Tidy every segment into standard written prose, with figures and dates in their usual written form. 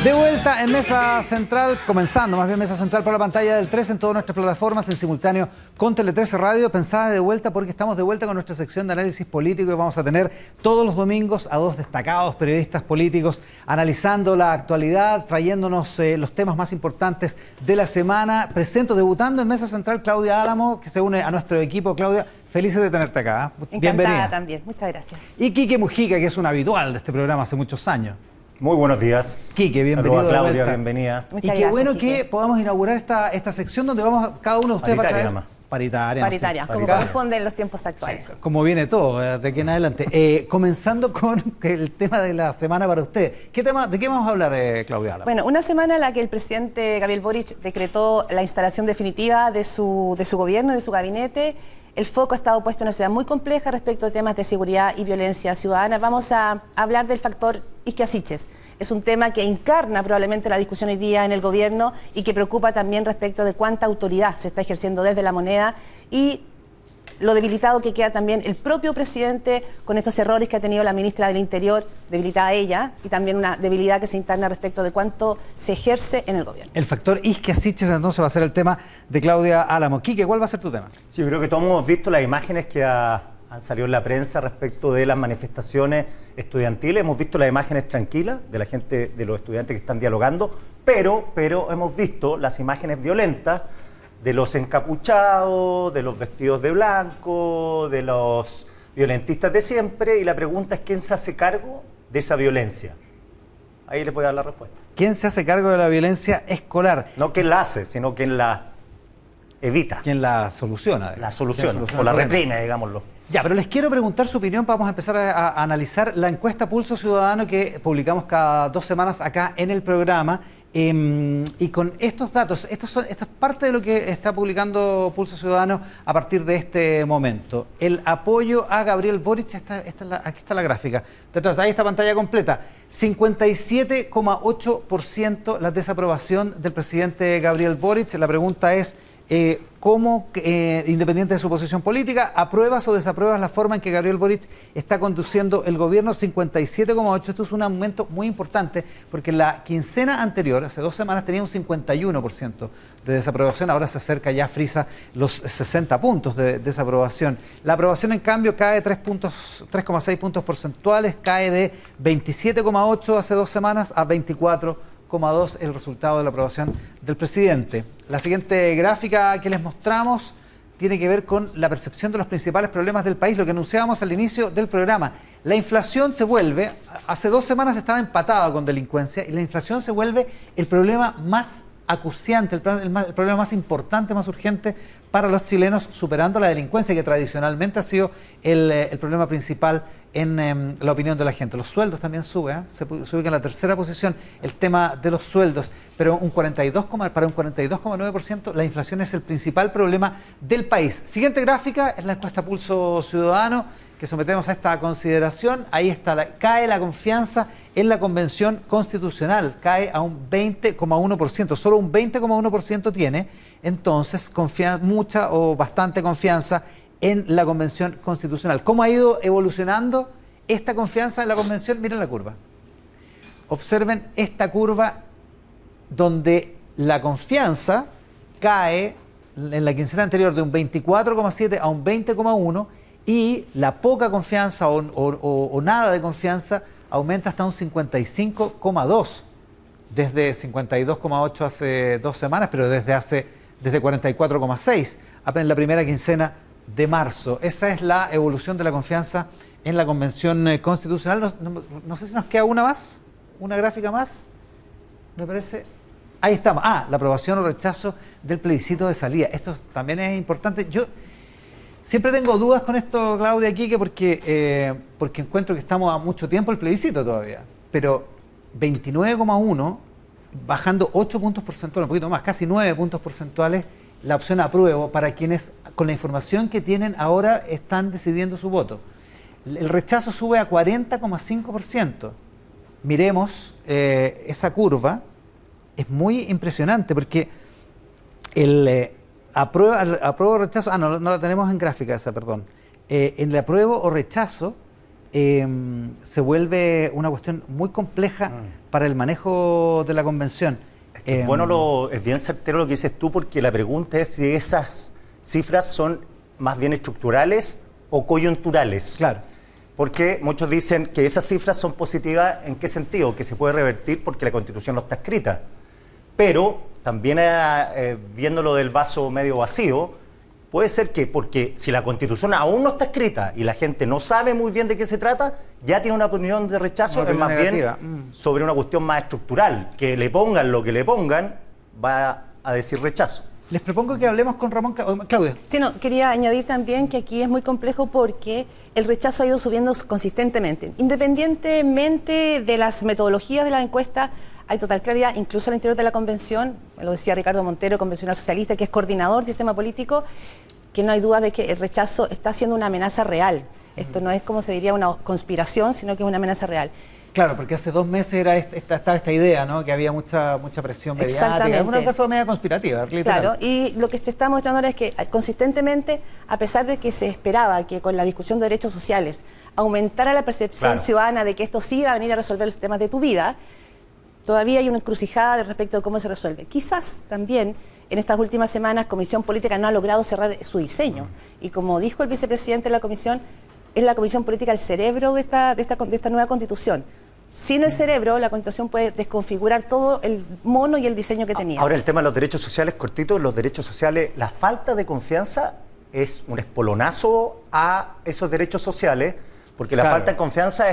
De vuelta en Mesa Central, comenzando más bien Mesa Central por la pantalla del 3 en todas nuestras plataformas, en simultáneo con Tele 13 Radio. Pensada de vuelta porque estamos de vuelta con nuestra sección de análisis político y vamos a tener todos los domingos a dos destacados periodistas políticos analizando la actualidad, trayéndonos los temas más importantes de la semana. Presento debutando en Mesa Central Claudia Álamo, que se une a nuestro equipo. Claudia, felices de tenerte acá. Encantada. Bienvenida. También, muchas gracias. Y Quique Mujica, que es un habitual de este programa hace muchos años. Muy buenos días. Quique, bienvenido. Saludos a Claudia, bienvenida. Muchas Y qué gracias, bueno Quique. que podamos inaugurar esta sección donde vamos, cada uno de ustedes va a traer... Nomás. Paritaria. Paritaria, como corresponde en los tiempos actuales. Como viene todo, de aquí en adelante. Comenzando con el tema de la semana para usted. ¿De qué vamos a hablar, Claudia Álamo? Bueno, una semana en la que el presidente Gabriel Boric decretó la instalación definitiva de su gobierno y de su gabinete. El foco ha estado puesto en una ciudad muy compleja respecto a temas de seguridad y violencia ciudadana. Vamos a hablar del factor Isquia Siches. Es un tema que encarna probablemente la discusión hoy día en el gobierno y que preocupa también respecto de cuánta autoridad se está ejerciendo desde la moneda y lo debilitado que queda también el propio presidente con estos errores que ha tenido la ministra del Interior, debilitada ella, y también una debilidad que se interna respecto de cuánto se ejerce en el gobierno. El factor Isquia Siches entonces va a ser el tema de Claudia Álamo. Quique, ¿cuál va a ser tu tema? Sí, yo creo que todos hemos visto las imágenes que han salido en la prensa respecto de las manifestaciones estudiantiles. Hemos visto las imágenes tranquilas de la gente, de los estudiantes que están dialogando, pero hemos visto las imágenes violentas de los encapuchados, de los vestidos de blanco, de los violentistas de siempre, y la pregunta es ¿quién se hace cargo de esa violencia? Ahí les voy a dar la respuesta. ¿Quién se hace cargo de la violencia escolar? No quién la hace, sino quién la evita. ¿Quién la soluciona? La soluciona, o la reprime, digámoslo. Ya, pero les quiero preguntar su opinión. Vamos a empezar a analizar la encuesta Pulso Ciudadano que publicamos cada 2 semanas acá en el programa. Y con estos datos, esto es parte de lo que está publicando Pulso Ciudadano a partir de este momento. El apoyo a Gabriel Boric, aquí está la gráfica, detrás, ahí está pantalla completa. 57,8% la desaprobación del presidente Gabriel Boric. La pregunta es, ¿cómo, independiente de su posición política, apruebas o desapruebas la forma en que Gabriel Boric está conduciendo el gobierno? 57,8%. Esto es un aumento muy importante porque la quincena anterior, hace 2 semanas, tenía un 51% de desaprobación. Ahora se acerca, ya frisa los 60 puntos de desaprobación. La aprobación, en cambio, cae 3,6 puntos porcentuales, cae de 27,8 hace 2 semanas a 24,2 el resultado de la aprobación del presidente. La siguiente gráfica que les mostramos tiene que ver con la percepción de los principales problemas del país, lo que anunciábamos al inicio del programa. La inflación se vuelve, hace 2 semanas estaba empatada con delincuencia, y la inflación se vuelve el problema más acuciante, el problema más importante, más urgente para los chilenos, superando la delincuencia, que tradicionalmente ha sido el problema principal en la opinión de la gente. Los sueldos también suben, se ubica en la tercera posición el tema de los sueldos, pero para un 42,9% la inflación es el principal problema del país. Siguiente gráfica es la encuesta Pulso Ciudadano que sometemos a esta consideración. Ahí está, cae la confianza en la Convención Constitucional, cae a un 20,1%, solo un 20,1% tiene, entonces mucha o bastante confianza en la Convención Constitucional. ¿Cómo ha ido evolucionando esta confianza en la Convención? Miren la curva. Observen esta curva donde la confianza cae en la quincena anterior de un 24,7 a un 20,1 y la poca confianza o nada de confianza aumenta hasta un 55,2 desde 52,8 hace 2 semanas, pero desde 44,6 apenas en la primera quincena de marzo. Esa es la evolución de la confianza en la Convención Constitucional. No sé si nos queda una gráfica más, me parece. Ahí estamos. La aprobación o rechazo del plebiscito de salida. Esto también es importante. Yo siempre tengo dudas con esto, Claudia, aquí, porque encuentro que estamos a mucho tiempo el plebiscito todavía. Pero 29,1, bajando 8 puntos porcentuales, un poquito más, casi 9 puntos porcentuales, la opción apruebo para quienes, con la información que tienen ahora, están decidiendo su voto. El rechazo sube a 40,5%. Miremos esa curva, es muy impresionante porque el apruebo o rechazo, no la tenemos en gráfica esa, perdón. En el apruebo o rechazo se vuelve una cuestión muy compleja para el manejo de la convención. Bueno, es bien certero lo que dices tú, porque la pregunta es si esas cifras son más bien estructurales o coyunturales. Claro. Porque muchos dicen que esas cifras son positivas, ¿en qué sentido? Que se puede revertir porque la Constitución no está escrita. Pero también viéndolo del vaso medio vacío, puede ser que, porque si la Constitución aún no está escrita y la gente no sabe muy bien de qué se trata, ya tiene una opinión de rechazo, es más negativa. Bien sobre una cuestión más estructural. Que le pongan lo que le pongan, va a decir rechazo. Les propongo que hablemos con Ramón Claudia. Sí, no, quería añadir también que aquí es muy complejo porque el rechazo ha ido subiendo consistentemente. Independientemente de las metodologías de la encuesta, hay total claridad, incluso al interior de la convención, lo decía Ricardo Montero, convencional socialista, que es coordinador del sistema político, que no hay duda de que el rechazo está siendo una amenaza real. Esto no es, como se diría, una conspiración, sino que es una amenaza real. Claro, porque hace 2 meses estaba esta idea, ¿no? Que había mucha presión mediática, en algunos casos media conspirativa, literal. Claro, y lo que se está mostrando ahora es que consistentemente, a pesar de que se esperaba que con la discusión de derechos sociales aumentara la percepción ciudadana de que esto sí iba a venir a resolver los temas de tu vida, todavía hay una encrucijada respecto de cómo se resuelve. Quizás también en estas últimas semanas Comisión Política no ha logrado cerrar su diseño. Y como dijo el vicepresidente de la Comisión, es la Comisión Política el cerebro de esta nueva Constitución. Sin el cerebro, la Constitución puede desconfigurar todo el mono y el diseño que tenía. Ahora, el tema de los derechos sociales, cortito, los derechos sociales, la falta de confianza es un espolonazo a esos derechos sociales, porque la falta de confianza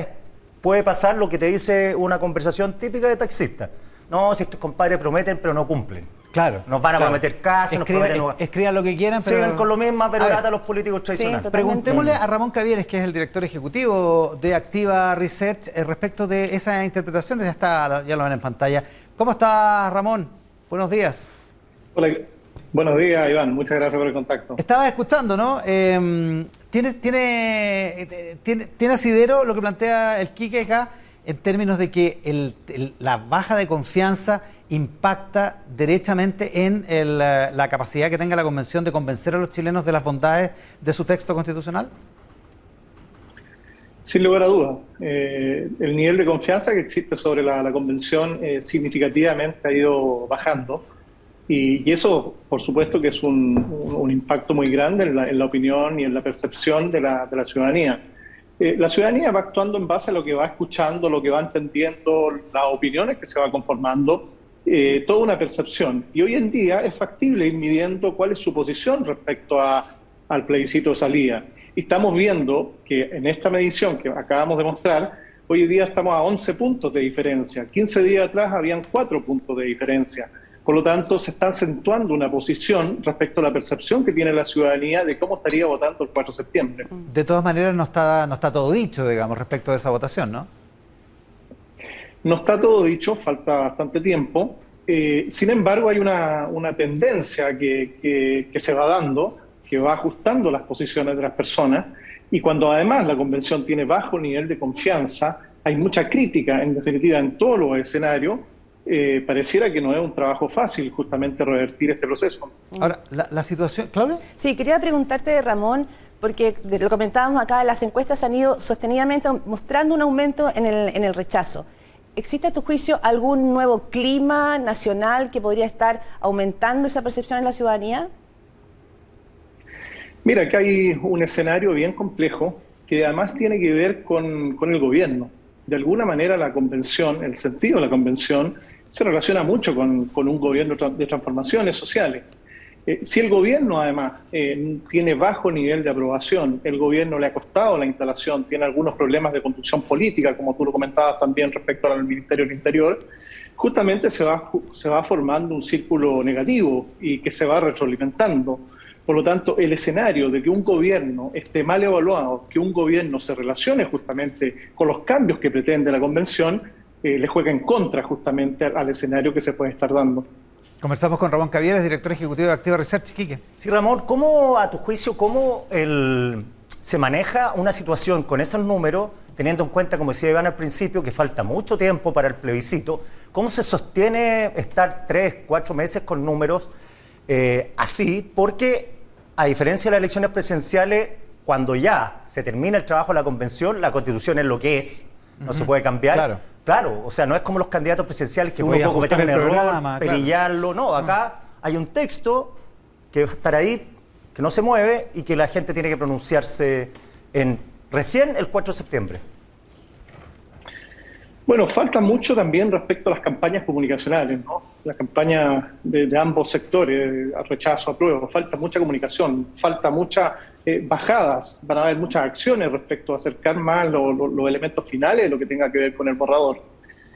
puede pasar lo que te dice una conversación típica de taxista. No, si estos compadres prometen, pero no cumplen. Claro. Nos van a prometer casas, nos prometen... Escriban lo que quieran, pero... Siguen con lo mismo, pero lata a los políticos tradicionales. Sí, preguntémosle a Ramón Cavieres, que es el director ejecutivo de Activa Research, respecto de esa interpretación. Ya lo ven en pantalla. ¿Cómo está, Ramón? Buenos días. Hola, buenos días, Iván. Muchas gracias por el contacto. Estaba escuchando, ¿no? ¿Tiene asidero lo que plantea el Quique acá, en términos de que la baja de confianza impacta derechamente en la capacidad que tenga la Convención de convencer a los chilenos de las bondades de su texto constitucional? Sin lugar a dudas. El nivel de confianza que existe sobre la Convención significativamente ha ido bajando. Y eso, por supuesto, que es un impacto muy grande en la opinión y en la percepción de la ciudadanía. La ciudadanía va actuando en base a lo que va escuchando, lo que va entendiendo, las opiniones que se va conformando, toda una percepción. Y hoy en día es factible ir midiendo cuál es su posición respecto al plebiscito de salida. Y estamos viendo que en esta medición que acabamos de mostrar, hoy en día estamos a 11 puntos de diferencia. 15 días atrás habían 4 puntos de diferencia. Por lo tanto, se está acentuando una posición respecto a la percepción que tiene la ciudadanía de cómo estaría votando el 4 de septiembre. De todas maneras, no está todo dicho, digamos, respecto de esa votación, ¿no? No está todo dicho, falta bastante tiempo. Sin embargo, hay una tendencia que se va dando, que va ajustando las posiciones de las personas, y cuando además la Convención tiene bajo nivel de confianza, hay mucha crítica, en definitiva, en todos los escenarios. Pareciera que no es un trabajo fácil justamente revertir este proceso. Ahora, la situación... ¿Claudia? Sí, quería preguntarte, Ramón, porque lo comentábamos acá, las encuestas han ido sostenidamente mostrando un aumento en el rechazo. ¿Existe a tu juicio algún nuevo clima nacional que podría estar aumentando esa percepción en la ciudadanía? Mira, que hay un escenario bien complejo que además tiene que ver con el gobierno. De alguna manera la convención, el sentido de la convención, se relaciona mucho con un gobierno de transformaciones sociales. Si el gobierno además tiene bajo nivel de aprobación, el gobierno le ha costado la instalación, tiene algunos problemas de conducción política, como tú lo comentabas también respecto al Ministerio del Interior, justamente se va formando un círculo negativo y que se va retroalimentando. Por lo tanto, el escenario de que un gobierno esté mal evaluado, que un gobierno se relacione justamente con los cambios que pretende la Convención, le juega en contra justamente al escenario que se puede estar dando. Conversamos con Ramón Cavieres, director ejecutivo de Activa Research. Quique. Sí, Ramón, ¿cómo, a tu juicio, se maneja una situación con esos números, teniendo en cuenta, como decía Iván al principio, que falta mucho tiempo para el plebiscito? ¿Cómo se sostiene estar 3, 4 meses con números así? Porque, a diferencia de las elecciones presidenciales, cuando ya se termina el trabajo de la convención, la Constitución es lo que es, no se puede cambiar. Claro, o sea, no es como los candidatos presidenciales que uno puede cometer un error, perillarlo. No, acá hay un texto que va a estar ahí, que no se mueve y que la gente tiene que pronunciarse recién el 4 de septiembre. Bueno, falta mucho también respecto a las campañas comunicacionales, ¿no? La campaña de ambos sectores, rechazo, apruebo, falta mucha comunicación, falta muchas bajadas, van a haber muchas acciones respecto a acercar más los elementos finales de lo que tenga que ver con el borrador.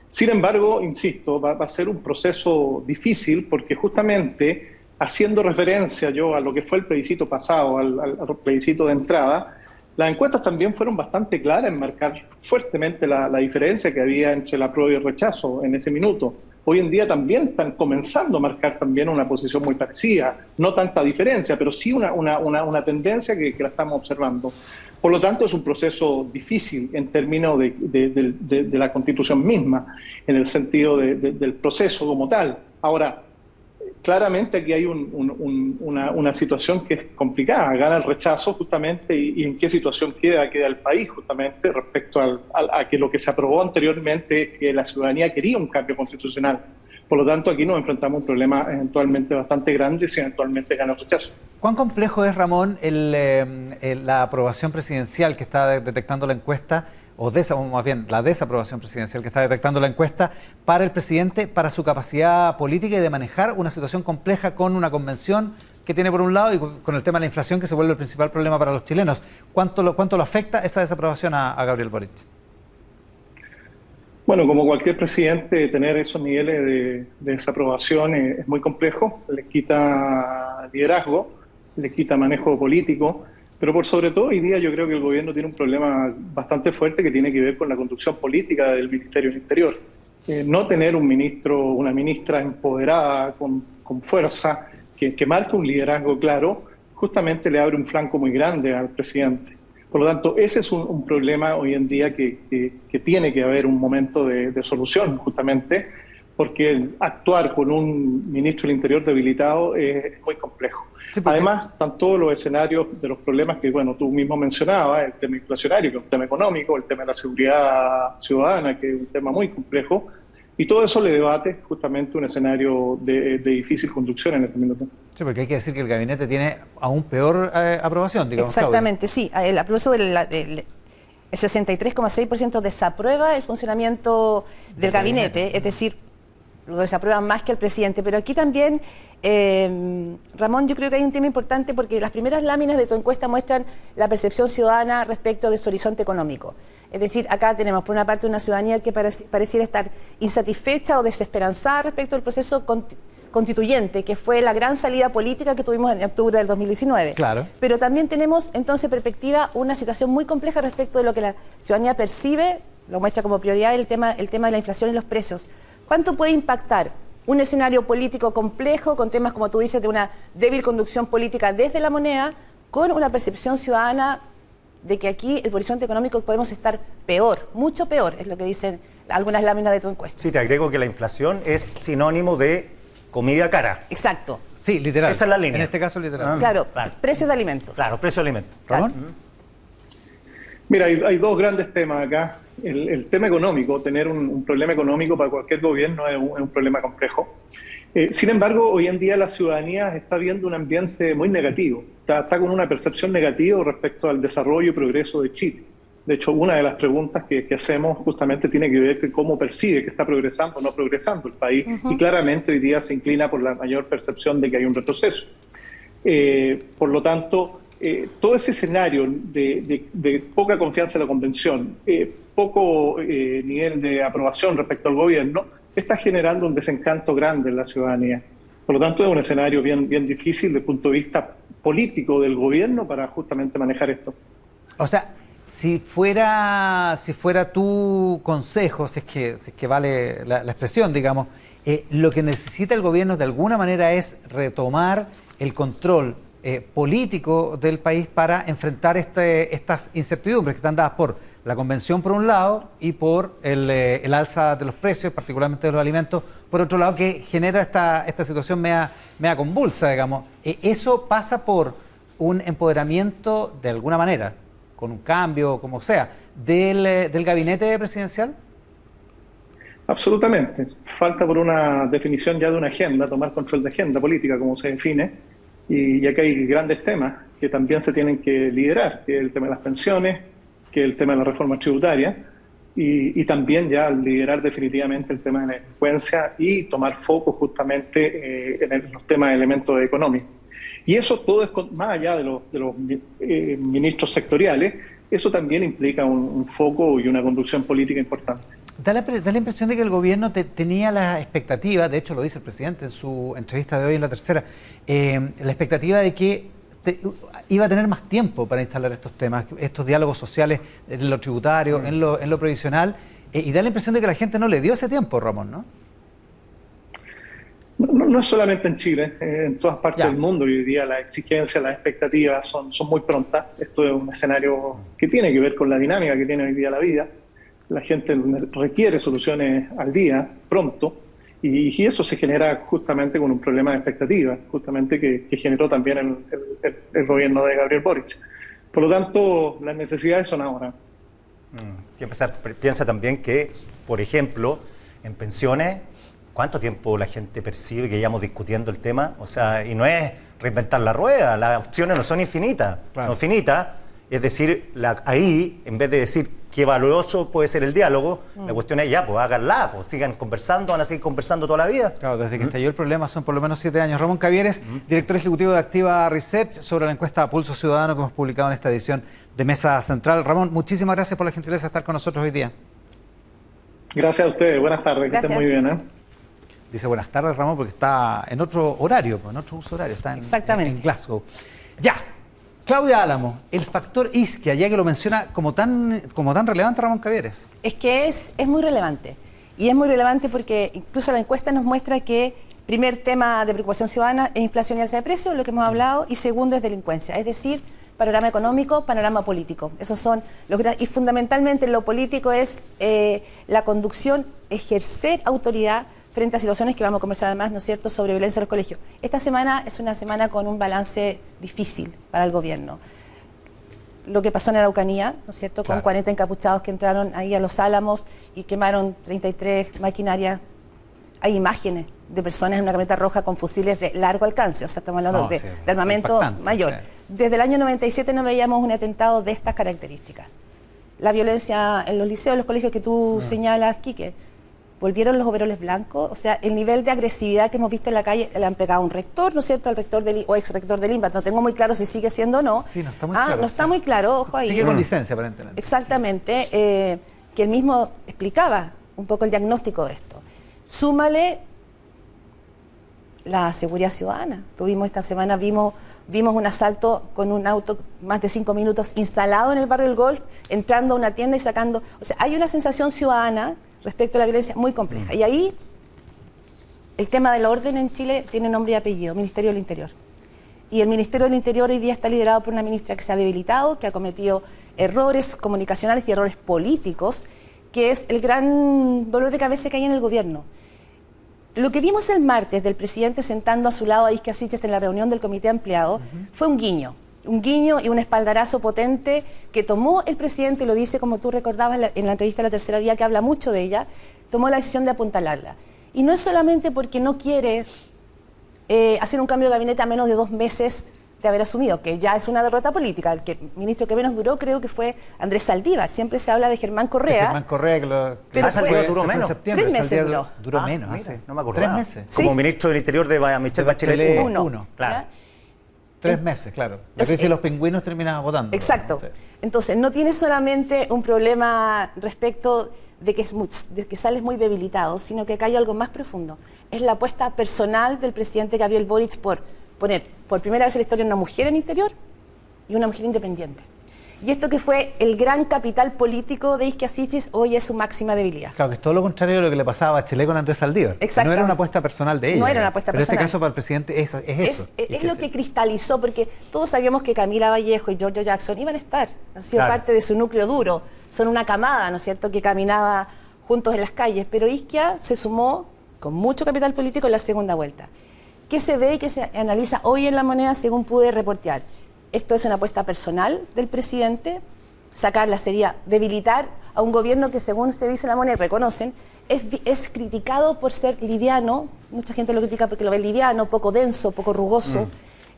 Sin embargo, insisto, va a ser un proceso difícil porque justamente haciendo referencia yo a lo que fue el plebiscito pasado, al plebiscito de entrada, las encuestas también fueron bastante claras en marcar fuertemente la diferencia que había entre el apruebo y el rechazo en ese minuto. Hoy en día también están comenzando a marcar también una posición muy parecida, no tanta diferencia, pero sí una tendencia que la estamos observando. Por lo tanto, es un proceso difícil en términos de la Constitución misma, en el sentido del proceso como tal. Ahora, claramente aquí hay una situación que es complicada, gana el rechazo justamente y en qué situación queda el país justamente respecto a que lo que se aprobó anteriormente es que la ciudadanía quería un cambio constitucional. Por lo tanto, aquí nos enfrentamos a un problema eventualmente bastante grande si eventualmente gana el rechazo. ¿Cuán complejo es, Ramón, la aprobación presidencial que está detectando la encuesta, o más bien la desaprobación presidencial que está detectando la encuesta para el presidente, para su capacidad política y de manejar una situación compleja con una convención que tiene por un lado y con el tema de la inflación que se vuelve el principal problema para los chilenos? ¿Cuánto lo afecta esa desaprobación a Gabriel Boric? Bueno, como cualquier presidente, tener esos niveles de desaprobación es muy complejo, le quita liderazgo, le quita manejo político. Pero por sobre todo hoy día yo creo que el gobierno tiene un problema bastante fuerte que tiene que ver con la conducción política del Ministerio del Interior. No tener un ministro, una ministra empoderada, con fuerza, que marque un liderazgo claro, justamente le abre un flanco muy grande al presidente. Por lo tanto, ese es un problema hoy en día que tiene que haber un momento de solución, justamente, porque actuar con un ministro del Interior debilitado es muy complejo. Sí, además, están todos los escenarios de los problemas que, bueno, tú mismo mencionabas, el tema inflacionario, que es un tema económico, el tema de la seguridad ciudadana, que es un tema muy complejo, y todo eso le debate justamente un escenario de difícil conducción en este minuto. Sí, porque hay que decir que el gabinete tiene aún peor aprobación, digamos. Exactamente, Claudia. Sí. El aplauso el 63,6% desaprueba el funcionamiento del gabinete, es decir, lo desaprueban más que el presidente. Pero aquí también, Ramón, yo creo que hay un tema importante porque las primeras láminas de tu encuesta muestran la percepción ciudadana respecto de su horizonte económico. Es decir, acá tenemos por una parte una ciudadanía que pareciera estar insatisfecha o desesperanzada respecto al proceso constituyente, que fue la gran salida política que tuvimos en octubre del 2019. Claro. Pero también tenemos entonces perspectiva una situación muy compleja respecto de lo que la ciudadanía percibe, lo muestra como prioridad el tema de la inflación y los precios. ¿Cuánto puede impactar un escenario político complejo con temas, como tú dices, de una débil conducción política desde la moneda, con una percepción ciudadana de que aquí el horizonte económico podemos estar peor, mucho peor, es lo que dicen algunas láminas de tu encuesta? Sí, te agrego que la inflación es sinónimo de comida cara. Exacto. Sí, literal. Esa es la línea. En este caso, literal. Claro, precios de alimentos. Claro, precio de alimentos. ¿Ramón? Mira, hay dos grandes temas acá. El tema económico, tener un problema económico para cualquier gobierno es un problema complejo. Sin embargo, hoy en día la ciudadanía está viendo un ambiente muy negativo, está con una percepción negativa respecto al desarrollo y progreso de Chile. De hecho, una de las preguntas que hacemos justamente tiene que ver con cómo percibe que está progresando o no progresando el país, y claramente hoy día se inclina por la mayor percepción de que hay un retroceso. Por lo tanto, todo ese escenario de poca confianza en la convención, poco nivel de aprobación respecto al gobierno, está generando un desencanto grande en la ciudadanía. Por lo tanto, es un escenario bien difícil desde el punto de vista político del gobierno para justamente manejar esto. O sea, si fuera tu consejo, si es que vale la expresión, digamos, lo que necesita el gobierno de alguna manera es retomar el control político del país para enfrentar estas incertidumbres que están dadas por la convención por un lado y por el alza de los precios, particularmente de los alimentos, por otro lado, que genera esta situación media convulsa, digamos. Eso pasa por un empoderamiento de alguna manera, con un cambio, como sea, del gabinete presidencial? Absolutamente. Falta por una definición ya de una agenda, tomar control de agenda política, como se define, y acá hay grandes temas que también se tienen que liderar, que es el tema de las pensiones, que es el tema de la reforma tributaria, y también ya liderar definitivamente el tema de la delincuencia y tomar foco justamente en los temas de elementos económicos. Y eso todo es más allá de los ministros sectoriales, eso también implica un foco y una conducción política importante. Da la impresión de que el gobierno tenía la expectativa, de hecho lo dice el presidente en su entrevista de hoy en La Tercera, la expectativa de que iba a tener más tiempo para instalar estos temas, estos diálogos sociales en lo tributario, en lo previsional, y da la impresión de que la gente no le dio ese tiempo, Ramón, ¿no? No es solamente en Chile, en todas partes del mundo hoy día las exigencias, las expectativas son muy prontas. Esto es un escenario que tiene que ver con la dinámica que tiene hoy día la vida. La gente requiere soluciones al día, pronto, y eso se genera justamente con un problema de expectativas, justamente que generó también el gobierno de Gabriel Boric. Por lo tanto, las necesidades son ahora. Piensa también que, por ejemplo, en pensiones, ¿cuánto tiempo la gente percibe que llevamos discutiendo el tema? O sea, y no es reinventar la rueda, las opciones no son infinitas, claro. Son finitas. Es decir, ahí, en vez de decir qué valioso puede ser el diálogo, la cuestión es ya, pues háganla, pues sigan conversando, van a seguir conversando toda la vida. Claro, desde que estalló el problema son por lo menos 7 años. Ramón Cavieres, director ejecutivo de Activa Research, sobre la encuesta Pulso Ciudadano que hemos publicado en esta edición de Mesa Central. Ramón, muchísimas gracias por la gentileza de estar con nosotros hoy día. Gracias a ustedes, buenas tardes, Gracias. que estén muy bien, ¿eh? Dice buenas tardes, Ramón, porque está en otro horario, en otro uso horario, está en Glasgow. Ya. Claudia Álamo, el factor Ischia, ya que lo menciona como tan relevante Ramón Cavieres. Es que es muy relevante. Y es muy relevante porque incluso la encuesta nos muestra que primer tema de preocupación ciudadana es inflación y alza de precios, lo que hemos hablado, y segundo es delincuencia. Es decir, panorama económico, panorama político. Esos son los y fundamentalmente lo político es la conducción, ejercer autoridad frente a situaciones que vamos a conversar además, ¿no es cierto?, sobre violencia en los colegios. Esta semana es una semana con un balance difícil para el gobierno. Lo que pasó en Araucanía, ¿no es cierto?, claro, con 40 encapuchados que entraron ahí a Los Álamos y quemaron 33 maquinarias. Hay imágenes de personas en una camioneta roja con fusiles de largo alcance, o sea, estamos hablando de armamento mayor. Sí. Desde el año 97 no veíamos un atentado de estas características. La violencia en los liceos, en los colegios que tú señalas, Quique, volvieron los overoles blancos, o sea, el nivel de agresividad que hemos visto en la calle, le han pegado a un rector, ¿no es cierto?, al rector o ex rector del INBA, no tengo muy claro si sigue siendo o no. Sí, no está muy claro. No está muy claro, ojo ahí. Sigue con licencia, aparentemente. Exactamente, que él mismo explicaba un poco el diagnóstico de esto. Súmale la seguridad ciudadana. Tuvimos esta semana, vimos un asalto con un auto más de 5 minutos instalado en el barrio del Golf, entrando a una tienda y sacando. O sea, hay una sensación ciudadana respecto a la violencia muy compleja. Y ahí el tema del orden en Chile tiene nombre y apellido, Ministerio del Interior. Y el Ministerio del Interior hoy día está liderado por una ministra que se ha debilitado, que ha cometido errores comunicacionales y errores políticos, que es el gran dolor de cabeza que hay en el gobierno. Lo que vimos el martes del presidente sentando a su lado a Ischia Siches en la reunión del comité ampliado fue un guiño y un espaldarazo potente que tomó el presidente, y lo dice como tú recordabas en la entrevista de La Tercera Vía, que habla mucho de ella, tomó la decisión de apuntalarla. Y no es solamente porque no quiere hacer un cambio de gabinete a menos de 2 meses de haber asumido, que ya es una derrota política. El ministro que menos duró creo que fue Andrés Saldívar. Siempre se habla de Germán Correa. Germán Correa, duró menos. 3 meses duró. Duró menos, mira, no me acordaba. 3 meses. Como ¿Sí? ministro del Interior de Michelle Bachelet. Uno. Claro. 3 meses, claro. Es decir, los pingüinos terminan votando. Exacto. Sí. Entonces, no tiene solamente un problema respecto de que sales muy debilitado, sino que acá hay algo más profundo. Es la apuesta personal del presidente Gabriel Boric por poner por primera vez en la historia una mujer en Interior y una mujer independiente. Y esto que fue el gran capital político de Ischia Siches, hoy es su máxima debilidad. Claro, que es todo lo contrario de lo que le pasaba a Bachelet con Andrés Saldívar. Exacto. No era una apuesta personal de ella. No era una apuesta personal. Pero en este caso para el presidente es eso. Es lo que cristalizó, porque todos sabíamos que Camila Vallejo y Giorgio Jackson iban a estar, han sido parte de su núcleo duro, son una camada, ¿no es cierto?, que caminaba juntos en las calles, pero Ischia se sumó con mucho capital político en la segunda vuelta. ¿Qué se ve y qué se analiza hoy en La Moneda según pude reportear? esto es una apuesta personal del presidente. Sacarla sería debilitar a un gobierno que, según se dice en la moneda y reconocen, es criticado por ser liviano. Mucha gente lo critica porque lo ve liviano, poco denso, poco rugoso,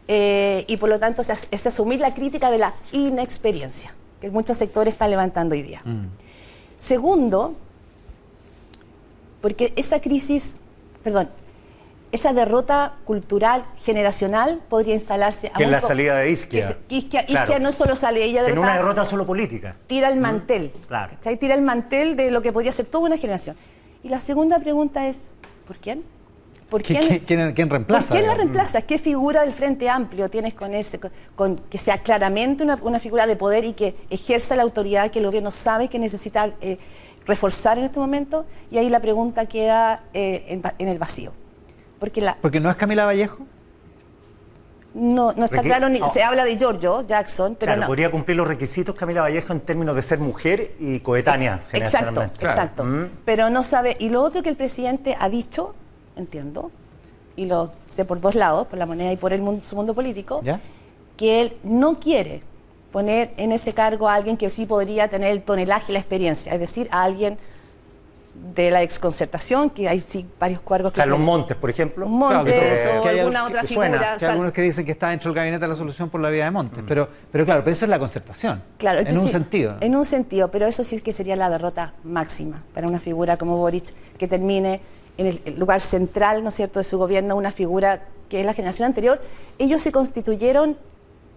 y por lo tanto es asumir la crítica de la inexperiencia que muchos sectores están levantando hoy día. Segundo, porque esa derrota cultural, generacional, podría instalarse... Que es la salida de Isquia. Isquia no solo sale ella de una derrota solo política. Tira el mantel. Claro. ¿Cachai? Tira el mantel de lo que podría ser toda una generación. Y la segunda pregunta es, ¿por quién? ¿Quién reemplaza? ¿Por quién la reemplaza? ¿Qué figura del Frente Amplio tienes con que sea claramente una figura de poder y que ejerza la autoridad que el gobierno sabe que necesita reforzar en este momento? Y ahí la pregunta queda en el vacío. Porque no es Camila Vallejo. No está claro, se habla de Giorgio Jackson, pero claro, podría cumplir los requisitos Camila Vallejo en términos de ser mujer y coetánea, generacionalmente. Exacto. Pero no sabe. Y lo otro que el presidente ha dicho, entiendo, y lo sé por dos lados, por la moneda y por su mundo político, ¿ya? Que él no quiere poner en ese cargo a alguien que sí podría tener el tonelaje y la experiencia, es decir, a alguien de la exconcertación, que hay sí varios cargos que Carlos Montes, por ejemplo. Montes claro, o alguna otra figura. Hay algunos que dicen que está dentro del gabinete de la solución por la vía de Montes, pero claro, pero eso es la concertación, claro, en un sentido. En un sentido, pero eso sí que sería la derrota máxima para una figura como Boric, que termine en el lugar central, ¿no es cierto?, de su gobierno, una figura que es la generación anterior. Ellos se constituyeron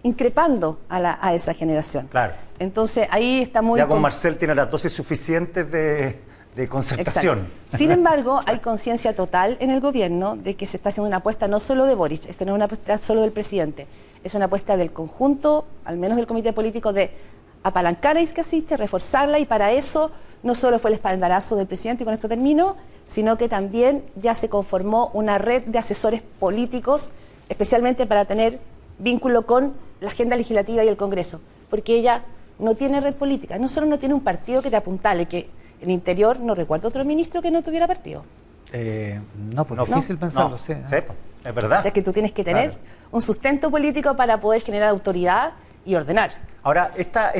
increpando a esa generación. Claro. Entonces ahí está muy... Ya con Marcel tiene las dosis suficientes de concertación. Exacto. Sin embargo, hay conciencia total en el gobierno de que se está haciendo una apuesta no solo de Boric, esto no es una apuesta solo del presidente, es una apuesta del conjunto, al menos del comité político, de apalancar a Isquia Siche, reforzarla, y para eso no solo fue el espaldarazo del presidente, y con esto termino, sino que también ya se conformó una red de asesores políticos, especialmente para tener vínculo con la agenda legislativa y el Congreso, porque ella no tiene red política, no solo no tiene un partido que te apuntale, que en el interior no recuerdo otro ministro que no tuviera partido. No, pues es difícil pensarlo, sí. Sí, es verdad. O sea, que tú tienes que tener un sustento político para poder generar autoridad y ordenar. Ahora, esta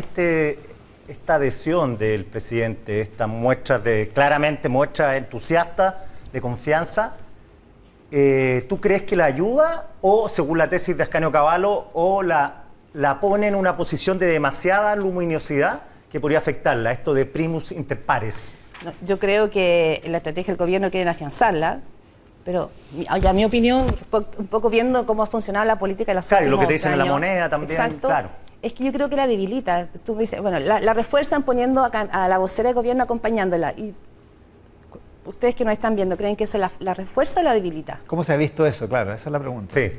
adhesión del presidente, esta claramente muestra entusiasta de confianza, ¿tú crees que la ayuda o, según la tesis de Ascanio Cavallo, o la pone en una posición de demasiada luminosidad que podría afectarla, esto de primus inter pares? No, yo creo que la estrategia del gobierno quiere afianzarla, pero ya mi opinión, un poco viendo cómo ha funcionado la política de los últimos años. Claro, y lo que te dicen en la moneda también. Exacto. Claro. Es que yo creo que la debilita. Tú me dices, bueno, la refuerzan poniendo a la vocera del gobierno acompañándola. Y ustedes que nos están viendo, ¿creen que eso la refuerza o la debilita? ¿Cómo se ha visto eso? Claro, esa es la pregunta. Sí.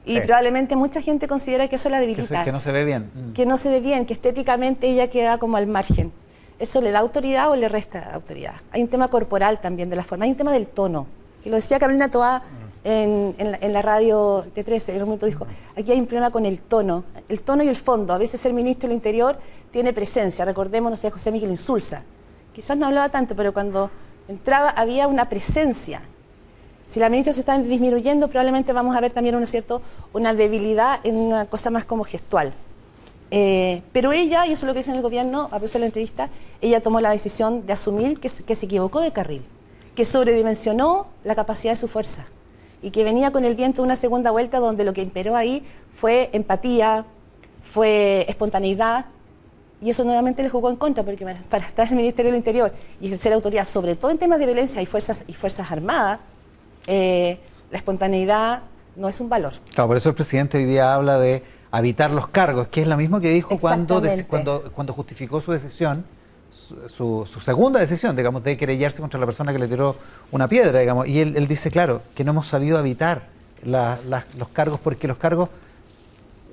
Y probablemente mucha gente considera que eso la debilita. Que no se ve bien. Que no se ve bien, que estéticamente ella queda como al margen. ¿Eso le da autoridad o le resta autoridad? Hay un tema corporal también de la forma, hay un tema del tono, que lo decía Carolina Toá en la radio T13, en un momento dijo, aquí hay un problema con el tono y el fondo. A veces el ministro del Interior tiene presencia, recordemos, no sé, José Miguel Insulza. Quizás no hablaba tanto, pero cuando entraba había una presencia. Si la ministra se está disminuyendo, probablemente vamos a ver también una debilidad en una cosa más como gestual. Pero ella, y eso es lo que dice en el gobierno, a pesar de la entrevista, ella tomó la decisión de asumir que se equivocó de carril, que sobredimensionó la capacidad de su fuerza y que venía con el viento de una segunda vuelta donde lo que imperó ahí fue empatía, fue espontaneidad, y eso nuevamente le jugó en contra, porque para estar en el Ministerio del Interior y ejercer autoridad, sobre todo en temas de violencia y fuerzas armadas, la espontaneidad no es un valor. Claro, por eso el presidente hoy día habla de habitar los cargos, que es lo mismo que dijo cuando justificó su decisión, su segunda decisión, digamos, de querellarse contra la persona que le tiró una piedra, digamos. Y él dice, claro, que no hemos sabido habitar los cargos, porque los cargos,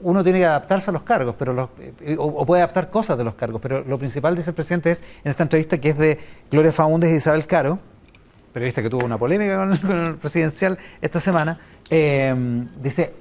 uno tiene que adaptarse a los cargos, pero o puede adaptar cosas de los cargos, pero lo principal, dice el presidente, es en esta entrevista que es de Gloria Faúndez y Isabel Caro, periodista que tuvo una polémica con el presidencial esta semana, dice,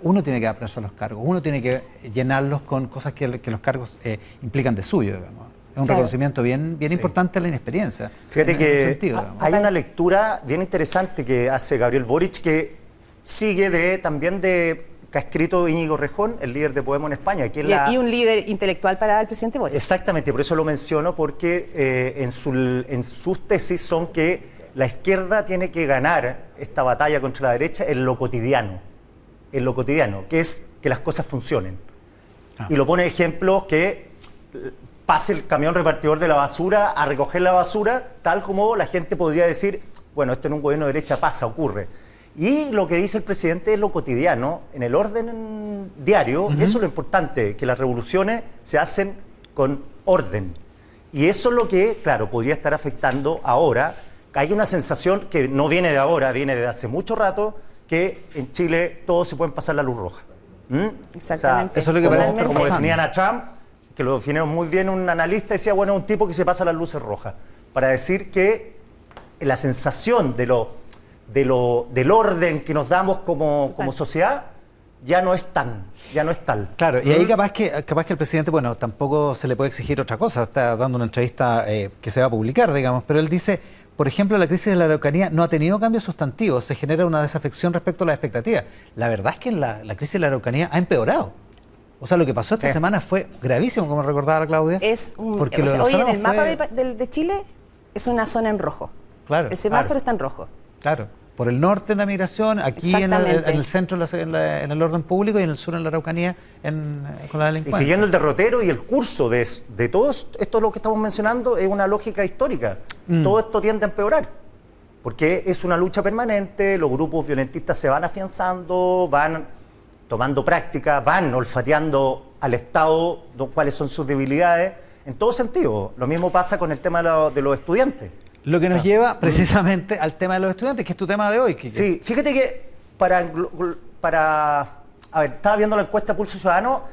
uno tiene que adaptarse a los cargos, uno tiene que llenarlos con cosas que los cargos implican de suyo, digamos. Es un reconocimiento bien importante a la inexperiencia. Fíjate que hay una lectura bien interesante que hace Gabriel Boric, que sigue también de que ha escrito Íñigo Rejón, el líder de Podemos en España. Que es y un líder intelectual para el presidente Boric. Exactamente, por eso lo menciono, porque en sus tesis son que la izquierda tiene que ganar esta batalla contra la derecha en lo cotidiano, que es que las cosas funcionen. Y lo pone ejemplos que pase el camión repartidor de la basura a recoger la basura, tal como la gente podría decir, bueno, esto en un gobierno de derecha pasa, ocurre. Y lo que dice el presidente es lo cotidiano, en el orden diario. Eso es lo importante, que las revoluciones se hacen con orden. Y eso es lo que, claro, podría estar afectando ahora. Hay una sensación que no viene de ahora, viene de hace mucho rato, que en Chile todos se pueden pasar la luz roja. Exactamente. O sea, eso es lo que como definían a Trump, que lo definieron muy bien un analista, decía, bueno, un tipo que se pasa las luces rojas, para decir que la sensación del orden que nos damos como sociedad ya no es tal. Claro, y ahí capaz que el presidente, bueno, tampoco se le puede exigir otra cosa, está dando una entrevista que se va a publicar, digamos, pero él dice, por ejemplo, la crisis de la Araucanía no ha tenido cambios sustantivos, se genera una desafección respecto a las expectativas. La verdad es que la crisis de la Araucanía ha empeorado. O sea, lo que pasó esta semana fue gravísimo, como recordaba la Claudia. Porque hoy en el mapa de Chile es una zona en rojo. Claro. El semáforo está en rojo. Claro. Por el norte en la migración, aquí en el centro en el orden público y en el sur en la Araucanía con la delincuencia. Y siguiendo el derrotero y el curso de todo esto lo que estamos mencionando es una lógica histórica. Todo esto tiende a empeorar, porque es una lucha permanente, los grupos violentistas se van afianzando, van tomando práctica, van olfateando al Estado cuáles son sus debilidades, en todo sentido. Lo mismo pasa con el tema de los estudiantes. Lo que nos lleva precisamente al tema de los estudiantes, que es tu tema de hoy, Quique. Sí, fíjate que a ver, estaba viendo la encuesta Pulso Ciudadano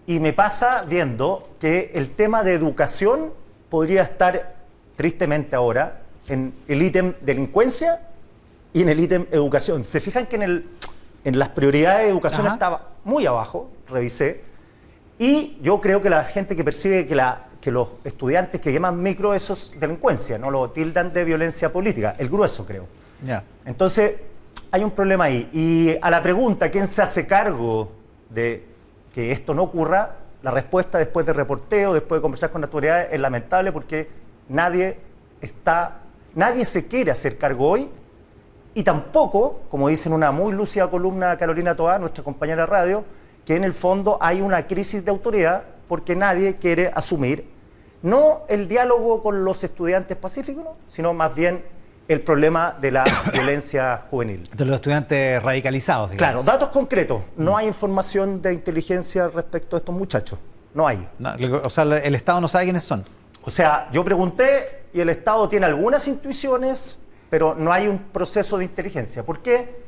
y me pasa viendo que el tema de educación podría estar, tristemente ahora, en el ítem delincuencia y en el ítem educación. ¿Se fijan que en las prioridades de educación estaba muy abajo? Revisé. Y yo creo que la gente que percibe que los estudiantes que llaman micro, eso es delincuencia, no lo tildan de violencia política, el grueso creo. Entonces, hay un problema ahí. Y a la pregunta, ¿quién se hace cargo de que esto no ocurra? La respuesta después de reporteo, después de conversar con las autoridades, es lamentable porque nadie se quiere hacer cargo hoy y tampoco, como dice en una muy lúcida columna Carolina Toá, nuestra compañera de radio, que en el fondo hay una crisis de autoridad porque nadie quiere asumir no el diálogo con los estudiantes pacíficos, sino más bien el problema de la violencia juvenil. De los estudiantes radicalizados, digamos. Claro, datos concretos. No hay información de inteligencia respecto a estos muchachos. No hay. No, o sea, el Estado no sabe quiénes son. O sea, yo pregunté y el Estado tiene algunas intuiciones, pero no hay un proceso de inteligencia. ¿Por qué?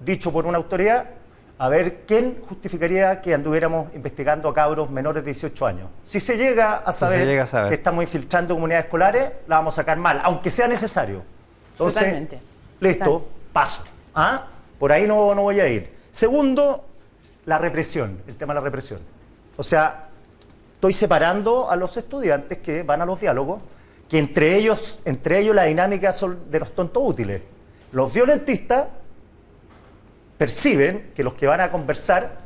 Dicho por una autoridad, a ver, ¿quién justificaría que anduviéramos investigando a cabros menores de 18 años? Si se llega a saber, que estamos infiltrando comunidades escolares, la vamos a sacar mal, aunque sea necesario. Entonces, totalmente. Listo, paso. Por ahí no voy a ir. Segundo, la represión, el tema de la represión. O sea, estoy separando a los estudiantes que van a los diálogos, que entre ellos la dinámica son de los tontos útiles. Los violentistas perciben que los que van a conversar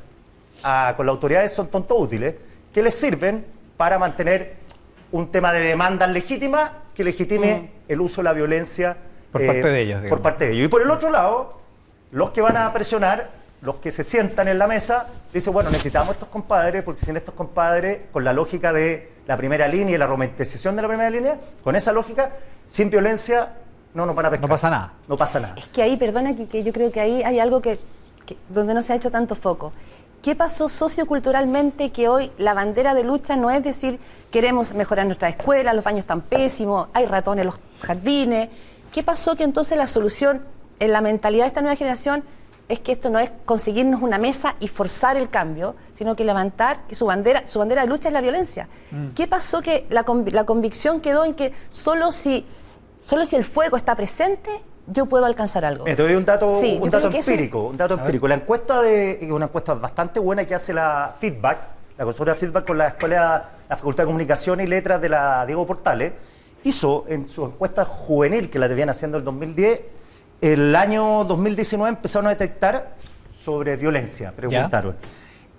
con las autoridades son tontos útiles, que les sirven para mantener un tema de demandas legítimas que legitime el uso de la violencia por parte de ellos. Por parte de ellos. Y por el otro lado, los que van a presionar, los que se sientan en la mesa, dicen, bueno, necesitamos estos compadres, porque sin estos compadres, con la lógica de la primera línea y la romantización de la primera línea, con esa lógica, sin violencia, no nos van a pescar. No pasa nada. No pasa nada. Es que ahí, perdona, que yo creo que ahí hay algo que donde no se ha hecho tanto foco. ¿Qué pasó socioculturalmente que hoy la bandera de lucha no es decir queremos mejorar nuestra escuela, los baños están pésimos, hay ratones en los jardines? ¿Qué pasó que entonces la solución en la mentalidad de esta nueva generación es que esto no es conseguirnos una mesa y forzar el cambio, sino que levantar que su bandera de lucha es la violencia? ¿Qué pasó que la convicción quedó en que solo si el fuego está presente yo puedo alcanzar algo? Te doy un dato empírico. La encuesta una encuesta bastante buena que hace la Feedback, la consultora Feedback con la Facultad de Comunicación y Letras de la Diego Portales, hizo en su encuesta juvenil, que la debían haciendo en el 2010, el año 2019 empezaron a detectar sobre violencia, preguntaron.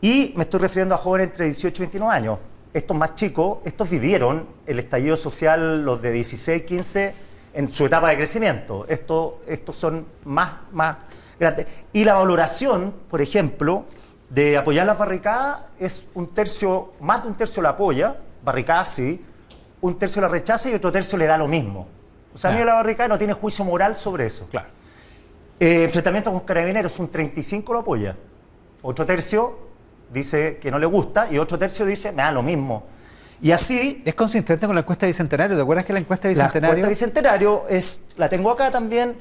Y me estoy refiriendo a jóvenes entre 18 y 29 años. Estos más chicos, estos vivieron el estallido social, los de 16, 15, en su etapa de crecimiento. Estos son más grandes. Y la valoración, por ejemplo, de apoyar las barricadas es más de un tercio la apoya, barricadas sí, un tercio la rechaza y otro tercio le da lo mismo. O sea, a mí la barricada no tiene juicio moral sobre eso. Claro. Enfrentamiento con carabineros, un 35 lo apoya. Otro tercio dice que no le gusta y otro tercio dice, me da lo mismo. Y así... ¿Es consistente con la encuesta de Bicentenario? ¿Te acuerdas que la encuesta de Bicentenario? La encuesta de Bicentenario la tengo acá también.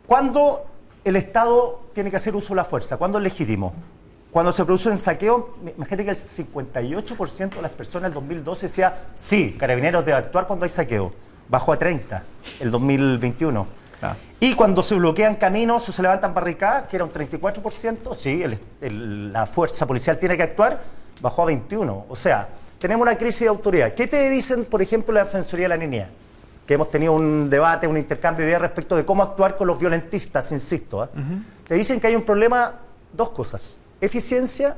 ¿Cuándo el Estado tiene que hacer uso de la fuerza? ¿Cuándo es legítimo? Cuando se produce un saqueo, imagínate que el 58% de las personas en el 2012 decía, sí, Carabineros debe actuar cuando hay saqueo. Bajó a 30% el 2021. Y cuando se bloquean caminos o se levantan barricadas, que era un 34%, sí, la fuerza policial tiene que actuar, bajó a 21%. O sea, tenemos una crisis de autoridad. ¿Qué te dicen, por ejemplo, la Defensoría de la Niñez? Que hemos tenido un debate, un intercambio de ideas respecto de cómo actuar con los violentistas, insisto. Te dicen que hay un problema, dos cosas: eficiencia,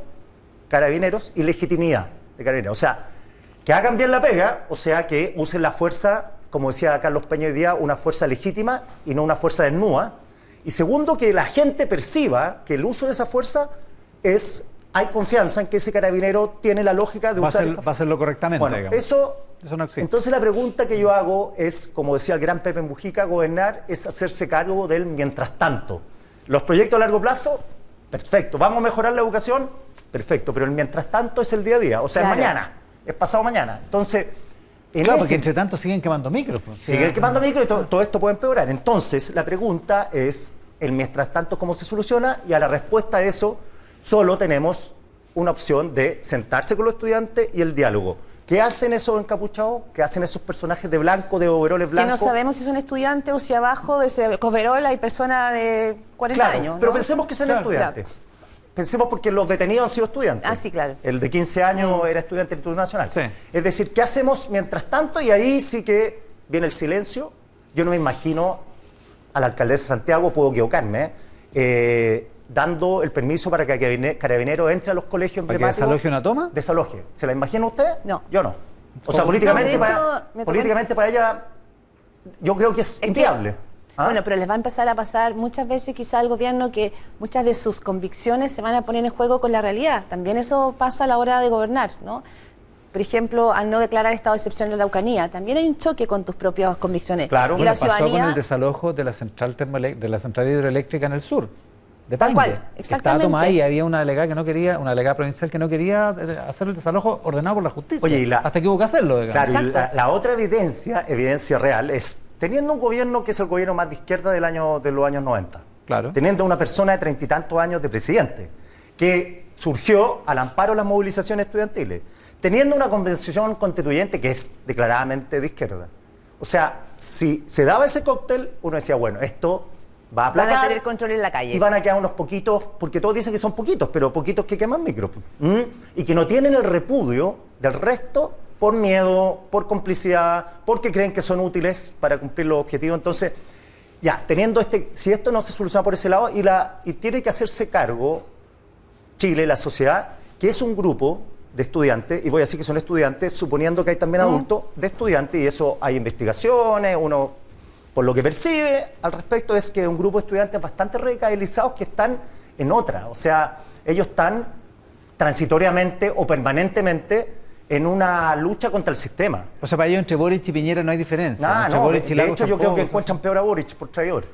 Carabineros, y legitimidad de Carabineros. O sea, que hagan bien la pega, o sea, que usen la fuerza, como decía Carlos Peña hoy día, una fuerza legítima y no una fuerza desnuda. Y segundo, que la gente perciba que el uso de esa fuerza hay confianza en que ese carabinero tiene la lógica de usar esa fuerza. Va a hacerlo correctamente, bueno, digamos. Eso no existe. Entonces la pregunta que yo hago es, como decía el gran Pepe Mujica, gobernar es hacerse cargo del mientras tanto. Los proyectos a largo plazo, perfecto. ¿Vamos a mejorar la educación? Perfecto. Pero el mientras tanto es el día a día. O sea, es mañana, es pasado mañana. Entonces... Claro, porque entre tanto siguen quemando micros. Pues. Siguen quemando micros y todo esto puede empeorar. Entonces, la pregunta es, el mientras tanto, ¿cómo se soluciona? Y a la respuesta a eso, solo tenemos una opción de sentarse con los estudiantes y el diálogo. ¿Qué hacen esos encapuchados? ¿Qué hacen esos personajes de blanco, de overoles blancos? Que no sabemos si son estudiantes o si abajo de ese overol hay personas de 40 años. ¿no? Pero pensemos que son estudiantes. Pensemos porque los detenidos han sido estudiantes. Ah, sí, claro. El de 15 años era estudiante del Instituto Nacional. Sí. Es decir, ¿qué hacemos mientras tanto? Y ahí sí que viene el silencio. Yo no me imagino a la alcaldesa de Santiago, puedo equivocarme, dando el permiso para que Carabineros entre a los colegios emblemáticos. ¿Para que desaloje una toma? Desaloje. ¿Se la imagina usted? No. Yo no. O sea, políticamente, para ella, yo creo que es inviable. Bueno, pero les va a empezar a pasar muchas veces quizá al gobierno que muchas de sus convicciones se van a poner en juego con la realidad. También eso pasa a la hora de gobernar, ¿no? Por ejemplo, al no declarar estado de excepción en la Araucanía, también hay un choque con tus propias convicciones. Claro, y la pasó ciudadanía... con el desalojo de la central hidroeléctrica en el sur. De Tal cual, Paine, que exactamente. estaba tomada ahí, había una delegada que no quería, una delegada provincial que no quería hacer el desalojo ordenado por la justicia. Oye, hasta que hubo que hacerlo, digamos. Claro, y la otra evidencia real, es teniendo un gobierno que es el gobierno más de izquierda de los años 90. Claro. Teniendo una persona de 30 y tantos años de presidente, que surgió al amparo de las movilizaciones estudiantiles. Teniendo una convención constituyente que es declaradamente de izquierda. O sea, si se daba ese cóctel, uno decía, bueno, esto va a aplacar. Van a tener control en la calle. Y van a quedar unos poquitos, porque todos dicen que son poquitos, pero poquitos que queman micros. Y que no tienen el repudio del resto por miedo, por complicidad, porque creen que son útiles para cumplir los objetivos. Entonces, ya, teniendo si esto no se soluciona por ese lado, y tiene que hacerse cargo Chile, la sociedad, que es un grupo de estudiantes, y voy a decir que son estudiantes, suponiendo que hay también adultos de estudiantes, y eso hay investigaciones, uno, por lo que percibe al respecto, es que un grupo de estudiantes bastante radicalizados que están en otra, o sea, ellos están transitoriamente o permanentemente en una lucha contra el sistema. O sea, para ellos entre Boric y Piñera no hay diferencia. Entre Boric y de Lagos hecho yo creo que tampoco, encuentran peor a Boric por traidor.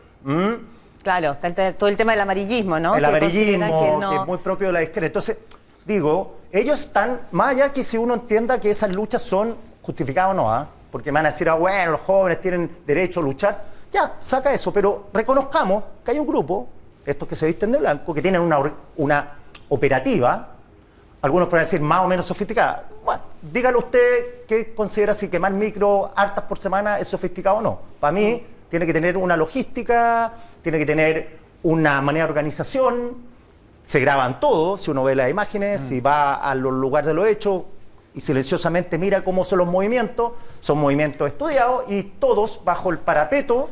Claro, está todo el tema del amarillismo, ¿no? El Que amarillismo, no... que es muy propio de la izquierda. Entonces, digo, ellos están, más allá que si uno entienda que esas luchas son justificadas o no, porque me van a decir, bueno, los jóvenes tienen derecho a luchar, ya, saca eso, pero reconozcamos que hay un grupo, estos que se visten de blanco, que tienen una operativa, algunos pueden decir más o menos sofisticada. Bueno, dígale usted qué considera si quemar micro hartas por semana es sofisticado o no. Para mí, tiene que tener una logística, tiene que tener una manera de organización, se graban todo, si uno ve las imágenes, si va a los lugares de los hechos y silenciosamente mira cómo son los movimientos, son movimientos estudiados y todos bajo el parapeto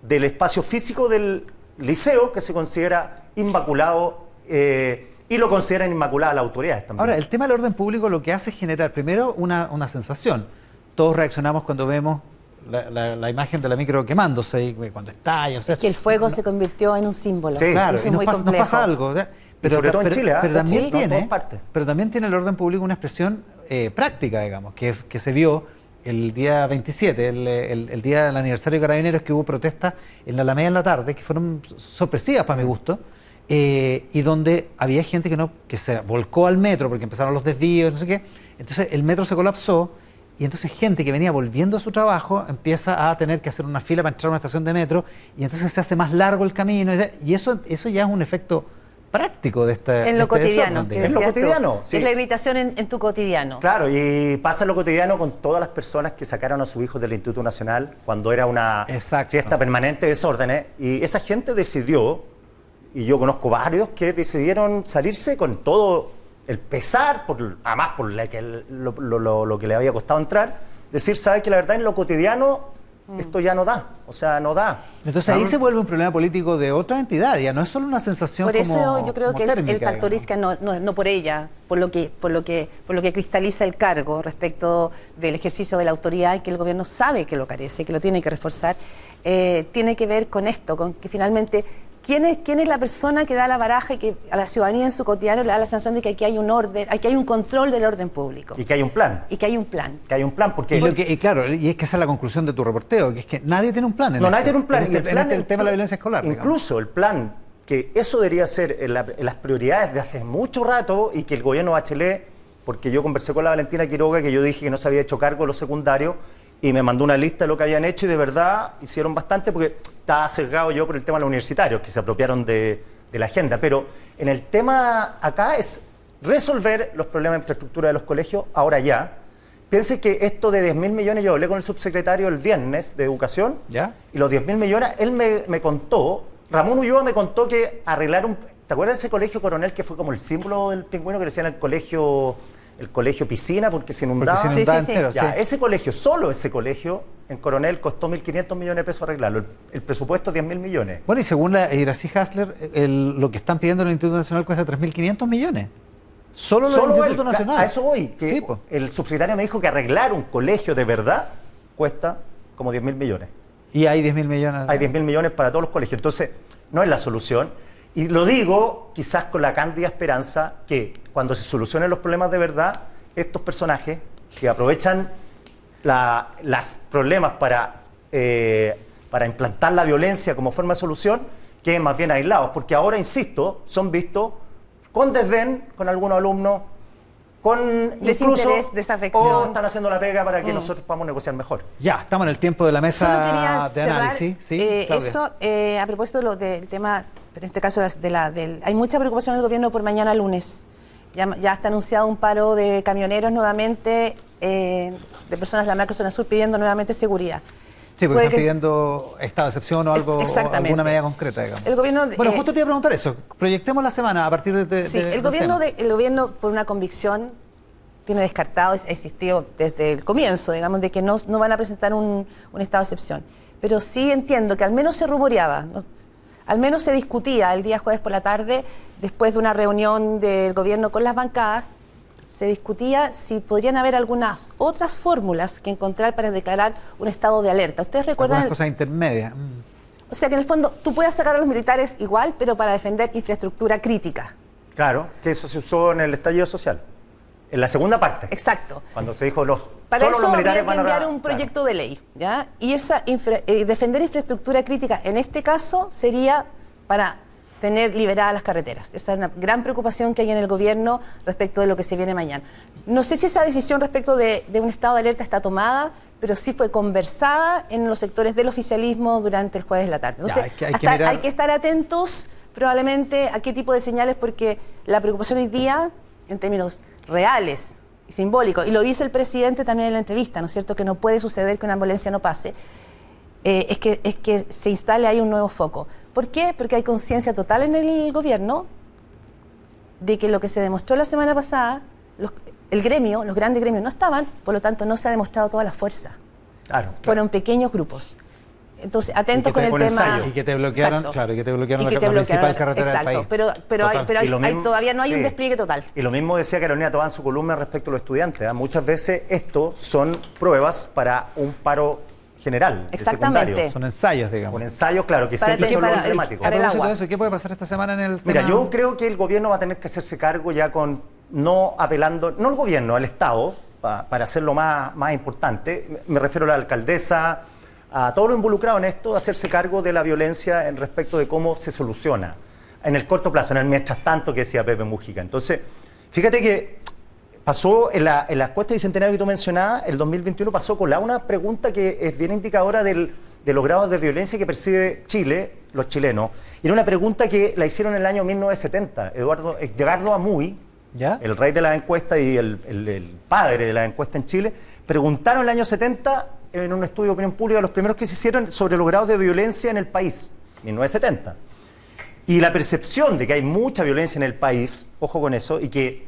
del espacio físico del liceo que se considera inmaculado y lo consideran inmaculada las autoridades también. Ahora, el tema del orden público lo que hace es generar primero una sensación. Todos reaccionamos cuando vemos la imagen de la micro quemándose y cuando estalla. O sea, Es que el fuego se convirtió en un símbolo. Sí, claro, Eso y es muy nos complejo. pasa algo. ¿verdad? sobre todo en Chile, pero también sí, no, en tiene, todas partes. pero también tiene el orden público una expresión práctica, digamos, que se vio el día 27, el día del aniversario de Carabineros, que hubo protestas en la Alameda en la tarde, que fueron sorpresivas para mi gusto, y donde había gente que se volcó al metro porque empezaron los desvíos, no sé qué. Entonces el metro se colapsó y entonces gente que venía volviendo a su trabajo empieza a tener que hacer una fila para entrar a una estación de metro y entonces se hace más largo el camino y eso ya es un efecto práctico de esta En lo cotidiano. desorden, En lo decías tú. cotidiano, sí. Es la irritación en tu cotidiano. Claro, y pasa en lo cotidiano con todas las personas que sacaron a sus hijos del Instituto Nacional cuando era una Exacto. fiesta permanente de desórdenes. Y esa gente decidió, y yo conozco varios que decidieron salirse con todo el pesar, además por lo que le había costado entrar, decir, ¿sabes que la verdad en lo cotidiano esto ya no da? O sea, no da. Entonces ahí se vuelve un problema político de otra entidad, ya no es solo una sensación Por eso como, yo creo como que térmica, el factor digamos. Isca no por ella, por lo que cristaliza el cargo respecto del ejercicio de la autoridad y que el gobierno sabe que lo carece, que lo tiene que reforzar, tiene que ver con esto, con que finalmente ¿quién es la persona que da la baraja y que a la ciudadanía en su cotidiano le da la sensación de que aquí hay un orden, aquí hay un control del orden público Y que hay un plan. y que hay un plan? Que hay un plan, porque... Y claro, y es que esa es la conclusión de tu reporteo, que es que nadie tiene un plan. No, nadie tiene un plan. En Y el tema de la violencia escolar. Incluso el plan, que eso debería ser en las prioridades de hace mucho rato y que el gobierno Bachelet, porque yo conversé con la Valentina Quiroga, que yo dije que no se había hecho cargo de los secundarios, y me mandó una lista de lo que habían hecho y de verdad hicieron bastante porque estaba sesgado yo por el tema de los universitarios, que se apropiaron de la agenda. Pero en el tema acá es resolver los problemas de infraestructura de los colegios ahora ya. Piense que esto de 10.000 millones, yo hablé con el subsecretario el viernes de Educación, ¿Ya? y los 10.000 millones, él me contó, Ramón Ulloa me contó que arreglar ¿te acuerdas de ese colegio Coronel que fue como el símbolo del pingüino que le decían el colegio piscina porque se inundaba? Porque se inundaba Sí, sí, sí. entero, Ya, sí. ese colegio, solo ese colegio en Coronel costó 1.500 millones de pesos arreglarlo. El presupuesto 10.000 millones. Bueno, y según la Iracy Hasler, lo que están pidiendo en el Instituto Nacional cuesta 3.500 millones. Solo lo del Instituto Nacional. A eso voy. Que Sí, pues. el subsecretario me dijo que arreglar un colegio de verdad cuesta como 10.000 millones. Y hay 10.000 millones. Hay 10.000 millones para todos los colegios. Entonces, no es la solución. Y lo digo quizás con la cándida esperanza que cuando se solucionen los problemas de verdad, estos personajes que aprovechan los problemas para implantar la violencia como forma de solución, queden más bien aislados. Porque ahora, insisto, son vistos con desdén con algunos alumnos, con Desinterés, incluso, desafección. o están haciendo la pega para que nosotros podamos negociar mejor. Ya, estamos en el tiempo de la Solo mesa quería de cerrar, análisis. ¿Sí, Claudia? eso, a propósito del tema, en este caso hay mucha preocupación en el gobierno por mañana lunes. Ya está anunciado un paro de camioneros nuevamente, de personas de la macro zona sur pidiendo nuevamente seguridad. Sí, porque Puede están que- pidiendo estado de excepción o algo, o Exactamente. alguna medida concreta, digamos. El gobierno, Bueno, justo te iba a preguntar eso. Proyectemos la semana a partir de sí, del el gobierno, tema. el gobierno por una convicción tiene descartado, ha existido desde el comienzo, digamos, de que no van a presentar un estado de excepción. Pero sí entiendo que al menos se rumoreaba, al menos se discutía el día jueves por la tarde, después de una reunión del gobierno con las bancadas, se discutía si podrían haber algunas otras fórmulas que encontrar para declarar un estado de alerta. ¿Ustedes recuerdan? Algunas cosas intermedias. O sea que en el fondo tú puedes sacar a los militares igual, pero para defender infraestructura crítica. Claro, que eso se usó en el estallido social. En la segunda parte. Exacto. Cuando se dijo Para solo eso los habría militares que van a enviar un proyecto de ley, ¿ya? Y defender infraestructura crítica en este caso sería para tener liberadas las carreteras. Esa es una gran preocupación que hay en el gobierno respecto de lo que se viene mañana. No sé si esa decisión respecto de un estado de alerta está tomada, pero sí fue conversada en los sectores del oficialismo durante el jueves de la tarde. Entonces, hay que estar atentos probablemente a qué tipo de señales, porque la preocupación hoy día, en términos reales y simbólicos, y lo dice el presidente también en la entrevista, ¿no es cierto?, que no puede suceder que una ambulancia no pase, es que se instale ahí un nuevo foco. ¿Por qué? Porque hay conciencia total en el gobierno de que lo que se demostró la semana pasada, los grandes gremios no estaban, por lo tanto no se ha demostrado toda la fuerza. Claro. Fueron pequeños grupos. Entonces, atentos con el tema. ensayo. Y que te bloquearon, Exacto. claro, y que te bloquearon Y que la te principal bloquearon, carretera del exacto. país. Pero Y lo mismo- todavía no hay un sí. despliegue total. Y lo mismo decía Carolina Tobán en su columna respecto a los estudiantes. ¿Ah? Muchas veces esto son pruebas para un paro general, de Exactamente. secundario. Son ensayos, digamos. Un ensayo, claro, que Para siempre tener- son los para- emblemáticos. A para el propósito agua. de eso, ¿qué puede pasar esta semana en el Mira, tema? yo creo que el gobierno va a tener que hacerse cargo ya con, no apelando, no el gobierno, al Estado, para hacerlo más importante. Me refiero a la alcaldesa, a todos los involucrados en esto, de hacerse cargo de la violencia en respecto de cómo se soluciona en el corto plazo, en el mientras tanto que decía Pepe Mujica. Entonces, fíjate que pasó en la encuesta bicentenario que tú mencionabas, el 2021 pasó con una pregunta que es bien indicadora de los grados de violencia que percibe Chile, los chilenos. Y era una pregunta que la hicieron en el año 1970. Edgardo Amuy, ¿Ya? el rey de la encuesta y el padre de la encuesta en Chile, preguntaron en el año 70 en un estudio de opinión pública, los primeros que se hicieron sobre los grados de violencia en el país, 1970. Y la percepción de que hay mucha violencia en el país, ojo con eso, y que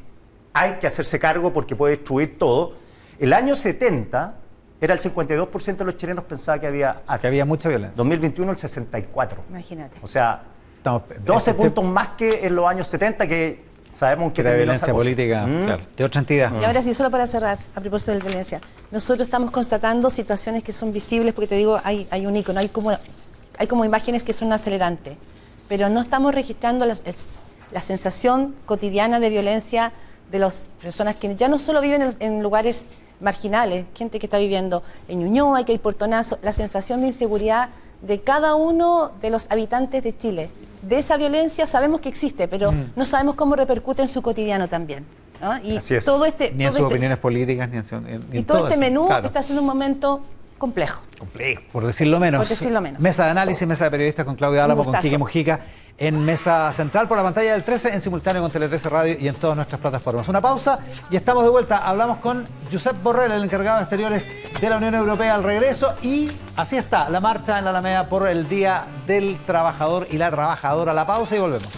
hay que hacerse cargo porque puede destruir todo, el año 70 era el 52% de los chilenos pensaba que había Que había mucha violencia. 2021 el 64%. Imagínate. O sea, Estamos- 12 puntos más que en los años 70, que sabemos Que que la terminó violencia esa cosa. política, claro, de otra entidad. Y ahora sí, solo para cerrar, a propósito de la violencia, nosotros estamos constatando situaciones que son visibles, porque te digo, hay un icono, hay como imágenes que son acelerantes, pero no estamos registrando la sensación cotidiana de violencia de las personas que ya no solo viven en lugares marginales, gente que está viviendo en Ñuñoa, que hay portonazos, la sensación de inseguridad de cada uno de los habitantes de Chile. De esa violencia sabemos que existe, pero no sabemos cómo repercute en su cotidiano también, ¿no? Y Así es. todo Ni en sus opiniones políticas, ni y en todo este eso. menú Claro. está siendo un momento complejo. Complejo, por decirlo menos. Por decirlo menos. Mesa de análisis, mesa de periodistas con Claudia Álamo, con gustazo. Quique Mujica, en Mesa Central por la pantalla del 13, en simultáneo con Tele 13 Radio y en todas nuestras plataformas. Una pausa y estamos de vuelta. Hablamos con Josep Borrell, el encargado de exteriores de la Unión Europea al regreso, y así está la marcha en la Alameda por el Día del Trabajador y la Trabajadora. La pausa y volvemos.